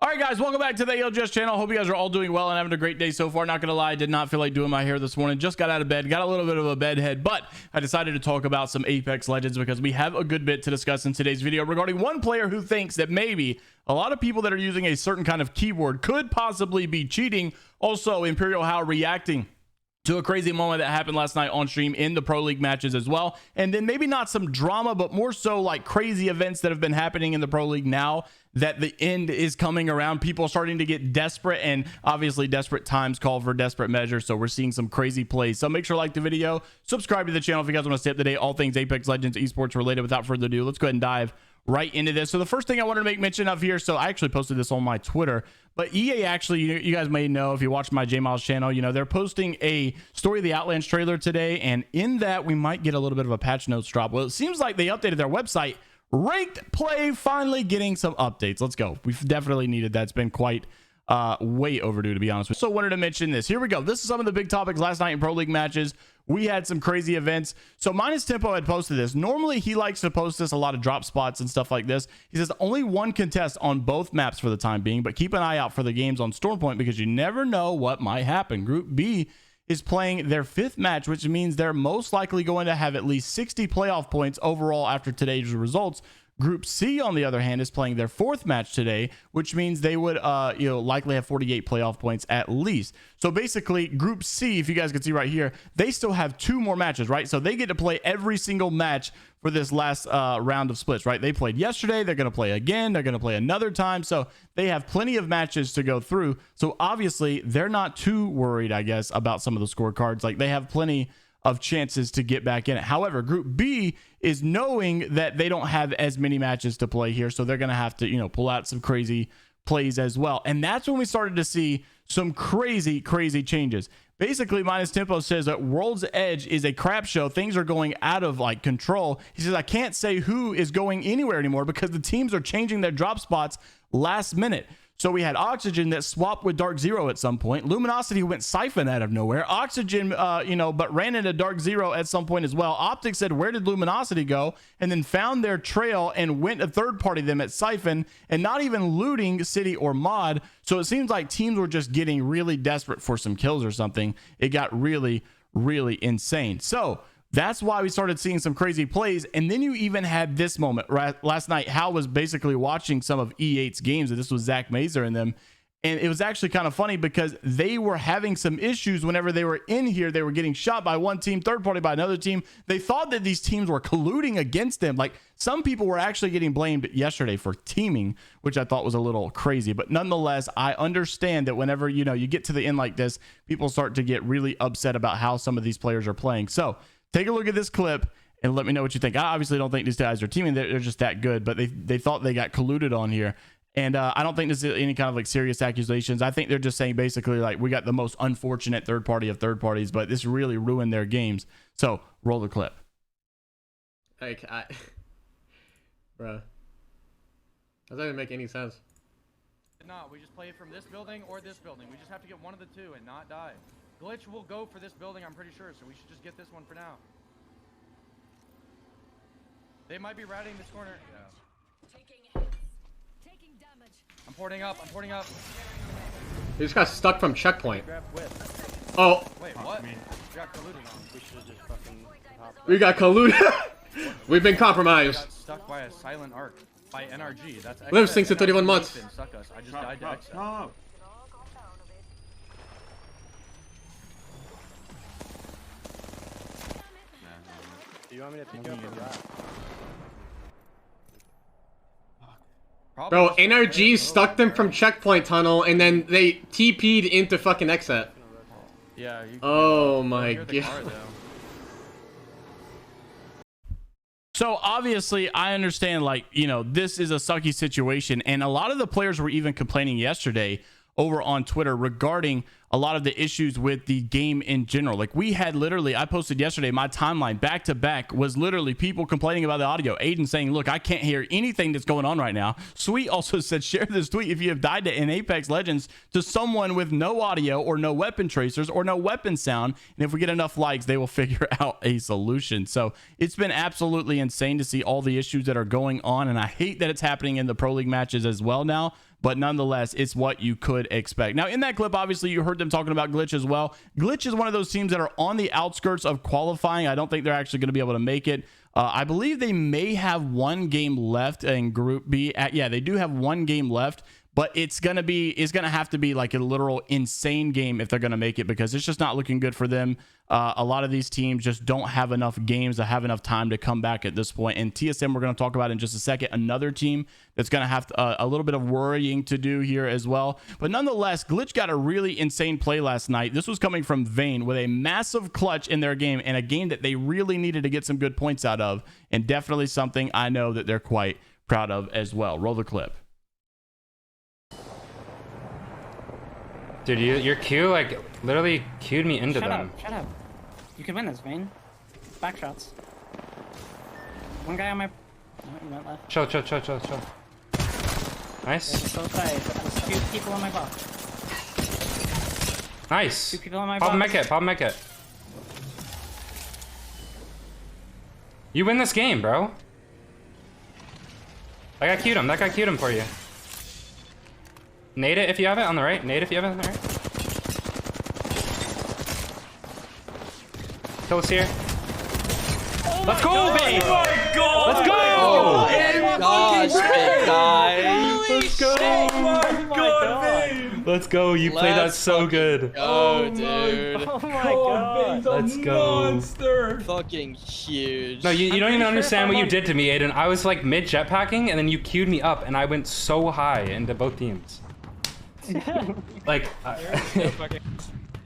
All right, guys, welcome back to the ALGS channel. Hope you guys are all doing well and having a great day so far. Not gonna lie, I did not feel like doing my hair this morning. Just got out of bed, got a little bit of a bedhead, but I decided to talk about some Apex Legends because we have a good bit to discuss in today's video regarding one player who thinks that maybe a lot of people that are using a certain kind of keyboard could possibly be cheating. Also, Imperial How reacting to a crazy moment that happened last night on stream in the Pro League matches as well. And then maybe not some drama, but more so like crazy events that have been happening in the Pro League now that the end is coming around. People starting to get desperate, and obviously desperate times call for desperate measures. So we're seeing some crazy plays. So make sure to like the video, subscribe to the channel if you guys want to stay up to date, all things Apex Legends esports related. Without further ado, let's go ahead and dive right into this. So the first thing I wanted to make mention of here, so I actually posted this on my Twitter, but EA actually, you guys may know if you watch my JMeyels channel, you know, they're posting a Story of the Outlands trailer today, and in that we might get a little bit of a patch notes drop. Well, it seems like they updated their website. Ranked play finally getting some updates. Let's go. We've definitely needed that. It's been quite way overdue, to be honest with you. So wanted to mention this. Here we go. This is some of the big topics last night in Pro League matches. We had some crazy events. So Minus Tempo had posted this. Normally he likes to post this, a lot of drop spots and stuff like this. He says only one contest on both maps for the time being, but keep an eye out for the games on Stormpoint because you never know what might happen. Group B is playing their fifth match, which means they're most likely going to have at least 60 playoff points overall after today's results. Group C, on the other hand, is playing their fourth match today, which means they would likely have 48 playoff points at least. So basically, Group C, if you guys can see right here, they still have 2 more matches, right? So they get to play every single match for this last round of splits, right? They played yesterday. They're going to play again. They're going to play another time. So they have plenty of matches to go through. So obviously, they're not too worried, I guess, about some of the scorecards. Like, they have plenty of chances to get back in it. However, Group B is knowing that they don't have as many matches to play here, so they're going to have to, you know, pull out some crazy plays as well. And that's when we started to see some crazy changes. Basically, Minus Tempo says that World's Edge is a crap show. Things are going out of like control. He says, I can't say who is going anywhere anymore because the teams are changing their drop spots last minute. So we had Oxygen that swapped with Dark Zero at some point. Luminosity went Siphon out of nowhere. Oxygen, but ran into Dark Zero at some point as well. Optic said, where did Luminosity go? And then found their trail and went to third party them at Siphon and not even looting City or Mod. So it seems like teams were just getting really desperate for some kills or something. It got really insane. So that's why we started seeing some crazy plays. And then you even had this moment right last night. Hal was basically watching some of E8's games, and this was JMeyels in them. And it was actually kind of funny because they were having some issues whenever they were in here. They were getting shot by one team, third party by another team. They thought that these teams were colluding against them. Like, some people were actually getting blamed yesterday for teaming, which I thought was a little crazy. But nonetheless, I understand that whenever, you know, you get to the end like this, people start to get really upset about how some of these players are playing. So take a look at this clip and let me know what you think. I obviously don't think these guys are teaming. They're just that good, but they thought they got colluded on here. And I don't think this is any kind of like serious accusations. I think they're just saying basically like we got the most unfortunate third party of third parties, but this really ruined their games. So roll the clip. Like, bro, doesn't even make any sense. No, we just play it from this building or this building. We just have to get one of the two and not die. Glitch will go for this building, I'm pretty sure, so we should just get this one for now. They might be routing this corner. Yeah. Taking damage. I'm porting up. He just got stuck from checkpoint. Oh. Wait, what? We got colluded on. We should just fucking We got colluded. We've been compromised. We got stuck by a silent arc by NRG. That's Live sinks at 31 months. Suck us. I just died to X. No. You want me to pick you up or drop? Bro, NRG stuck them from checkpoint tunnel and then they TP'd into fucking exit. Yeah. You Oh my god. So obviously I understand, like, you know, this is a sucky situation. And a lot of the players were even complaining yesterday over on Twitter regarding a lot of the issues with the game in general. Like, we had literally, I posted yesterday, my timeline back to back was literally people complaining about the audio. Aiden saying, look, I can't hear anything that's going on right now. Sweet also said, share this tweet if you have died in Apex Legends to someone with no audio or no weapon tracers or no weapon sound. And if we get enough likes, they will figure out a solution. So it's been absolutely insane to see all the issues that are going on. And I hate that it's happening in the Pro League matches as well now, but nonetheless, it's what you could expect. Now, in that clip, obviously, you heard them talking about Glitch as well. Glitch is one of those teams that are on the outskirts of qualifying. I don't think they're actually going to be able to make it. I believe they may have one game left in Group B. Yeah, they do have one game left, but it's gonna have to be like a literal insane game if they're gonna make it, because it's just not looking good for them. A lot of these teams just don't have enough games to have enough time to come back at this point. And TSM, we're going to talk about in just a second, another team that's going to have a little bit of worrying to do here as well. But nonetheless, Glitch got a really insane play last night. This was coming from Vayne with a massive clutch in their game, and a game that they really needed to get some good points out of, and definitely something I know that they're quite proud of as well. Roll the clip. Dude, your Q like literally queued me into them. Shut up. You can win this, Vayne. Back shots. One guy on my... Oh, he went left. Chill. Nice. They're so tight. There's 2 people on my box. Nice. 2 people on my Pop box. mech it. You win this game, bro. That guy queued him. That guy queued him for you. Nade it if you have it on the right. Nade if you have it on the right. Kill us here. Let's go, Vayne! Oh my god! Let's go! Oh my gosh, guys! Let's go! Oh my god! Let's go! You played that so good. Oh, dude! Oh my god. Let's go! Monster. Fucking huge. No, you don't even understand what you did to me, Aiden. I was like mid jetpacking, and then you queued me up, and I went so high into both teams. Like,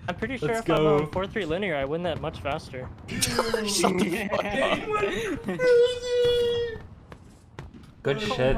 I'm pretty sure Let's if go. I'm on 4-3 linear, I win that much faster. good shit.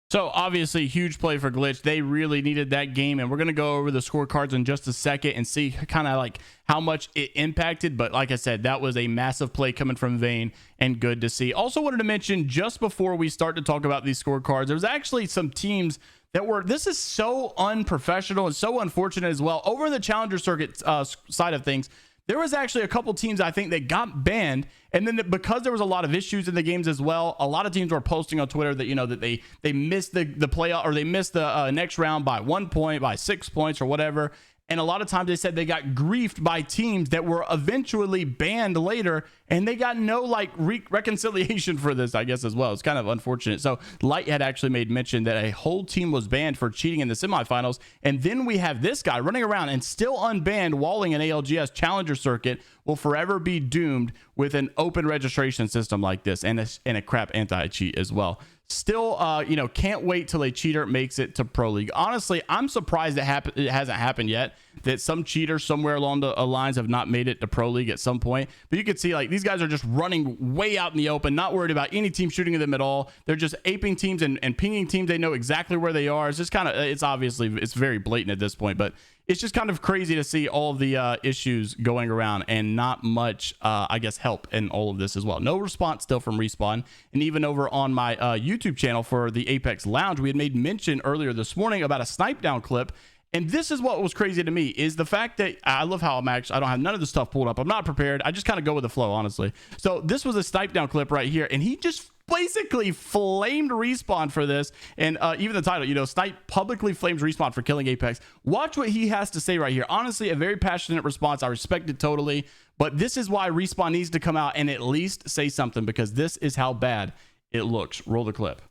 So obviously, huge play for Glitch. They really needed that game, and we're going to go over the scorecards in just a second and see kind of like how much it impacted. But like I said, that was a massive play coming from Vayne, and good to see. Also wanted to mention, just before we start to talk about these scorecards, there's actually some teams that were, this is so unprofessional and so unfortunate as well. Over the challenger circuit side of things, there was actually a couple teams I think that got banned, and then because there was a lot of issues in the games as well, a lot of teams were posting on Twitter that, you know, that they missed the playoff, or they missed the next round by 1 point, by 6 points or whatever. And a lot of times they said they got griefed by teams that were eventually banned later, and they got no like reconciliation for this, I guess, as well. It's kind of unfortunate. So Light had actually made mention that a whole team was banned for cheating in the semifinals. And then we have this guy running around and still unbanned, walling an ALGS challenger circuit, will forever be doomed with an open registration system like this, and a crap anti-cheat as well. Still, you know, can't wait till a cheater makes it to Pro League. Honestly, I'm surprised it hasn't happened yet, that some cheaters somewhere along the lines have not made it to Pro League at some point. But you can see, like, these guys are just running way out in the open, not worried about any team shooting at them at all. They're just aping teams and pinging teams. They know exactly where they are. It's just kind of, it's obviously, it's very blatant at this point, but it's just kind of crazy to see all of the issues going around, and not much, I guess, help in all of this as well. No response still from Respawn. And even over on my YouTube channel for the Apex Lounge, we had made mention earlier this morning about a snipe down clip. And this is what was crazy to me, is the fact that I love how I don't have none of the stuff pulled up. I'm not prepared. I just kind of go with the flow, honestly. So this was a snipe down clip right here, and he just basically flamed Respawn for this. And even the title, you know, Snipe publicly flames Respawn for killing Apex. Watch what he has to say right here. Honestly, a very passionate response. I respect it totally. But this is why Respawn needs to come out and at least say something, because this is how bad it looks. Roll the clip.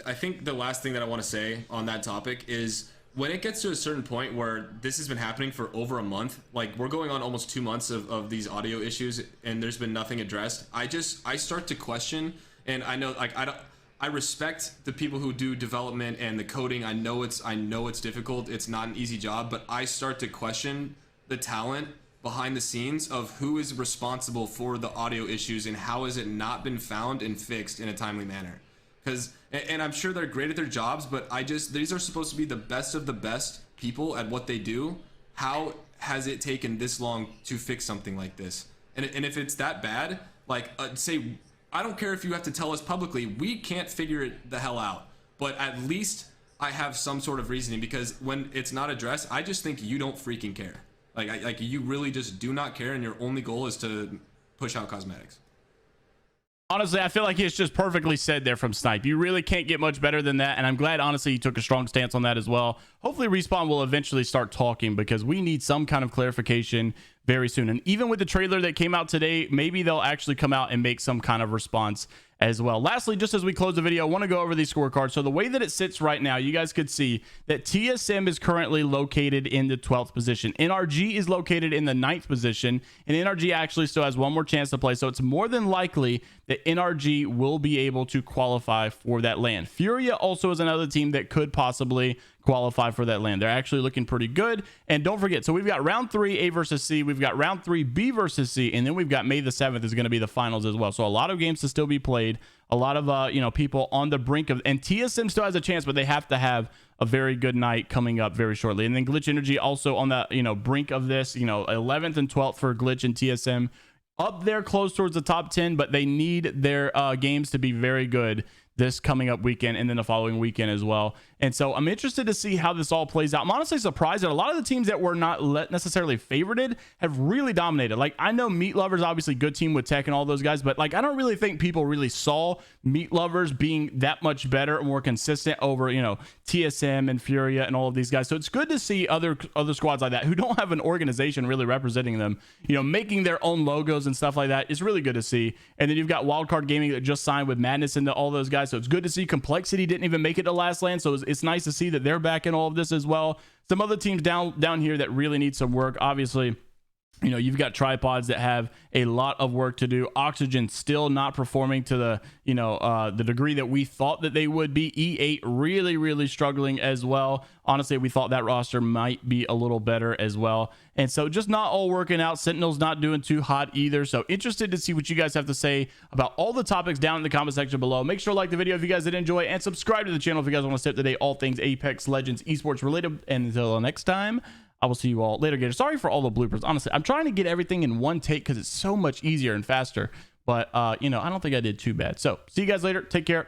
I think the last thing that I want to say on that topic is, when it gets to a certain point where this has been happening for over a month, like we're going on almost 2 months of these audio issues, and there's been nothing addressed, I start to question. And I know, like, I respect the people who do development and the coding. I know it's difficult. It's not an easy job, but I start to question the talent behind the scenes of who is responsible for the audio issues, and how has it not been found and fixed in a timely manner. Because, and I'm sure they're great at their jobs, but these are supposed to be the best of the best people at what they do. How has it taken this long to fix something like this? And if it's that bad, like, say, I don't care if you have to tell us publicly, we can't figure it the hell out, but at least I have some sort of reasoning, because when it's not addressed, I just think you don't freaking care. Like you really just do not care, and your only goal is to push out cosmetics. Honestly, I feel like it's just perfectly said there from Snipe. You really can't get much better than that, and I'm glad, honestly, he took a strong stance on that as well. Hopefully, Respawn will eventually start talking because we need some kind of clarification very soon. And even with the trailer that came out today, maybe they'll actually come out and make some kind of response as well. Lastly, just as we close the video, I want to go over these scorecards. So the way that it sits right now, you guys could see that TSM is currently located in the 12th position. NRG is located in the 9th position, and NRG actually still has one more chance to play. So it's more than likely that NRG will be able to qualify for that LAN. Furia also is another team that could possibly qualify for that LAN. They're actually looking pretty good. And don't forget, so we've got round 3 A versus C, we've got round 3 B versus C, and then we've got May the 7th is going to be the finals as well. So a lot of games to still be played, a lot of people on the brink of, and TSM still has a chance, but they have to have a very good night coming up very shortly. And then Glitch Energy also on the brink of this, 11th and 12th for Glitch and TSM, up there close towards the top 10, but they need their games to be very good this coming up weekend and then the following weekend as well. And so I'm interested to see how this all plays out. I'm honestly surprised that a lot of the teams that were not necessarily favorited have really dominated. Like, I know Meat Lovers, obviously good team with Tech and all those guys, but like, I don't really think people really saw Meat Lovers being that much better and more consistent over, TSM and Furia and all of these guys. So it's good to see other squads like that who don't have an organization really representing them, making their own logos and stuff like that. It's really good to see. And then you've got Wildcard Gaming that just signed with Madness and all those guys. So it's good to see Complexity didn't even make it to last LAN. So it's nice to see that they're back in all of this as well. Some other teams down here that really need some work. Obviously, you've got Tripods that have a lot of work to do. Oxygen still not performing to the degree that we thought that they would be. E8 really struggling as well. Honestly, we thought that roster might be a little better as well. And so just not all working out. Sentinel's not doing too hot either. So interested to see what you guys have to say about all the topics down in the comment section below. Make sure to like the video if you guys did enjoy, and subscribe to the channel if you guys want to stay up to date all things Apex Legends esports related. And until next time, I will see you all later, Gators. Sorry for all the bloopers. Honestly, I'm trying to get everything in one take because it's so much easier and faster. But, I don't think I did too bad. So, see you guys later. Take care.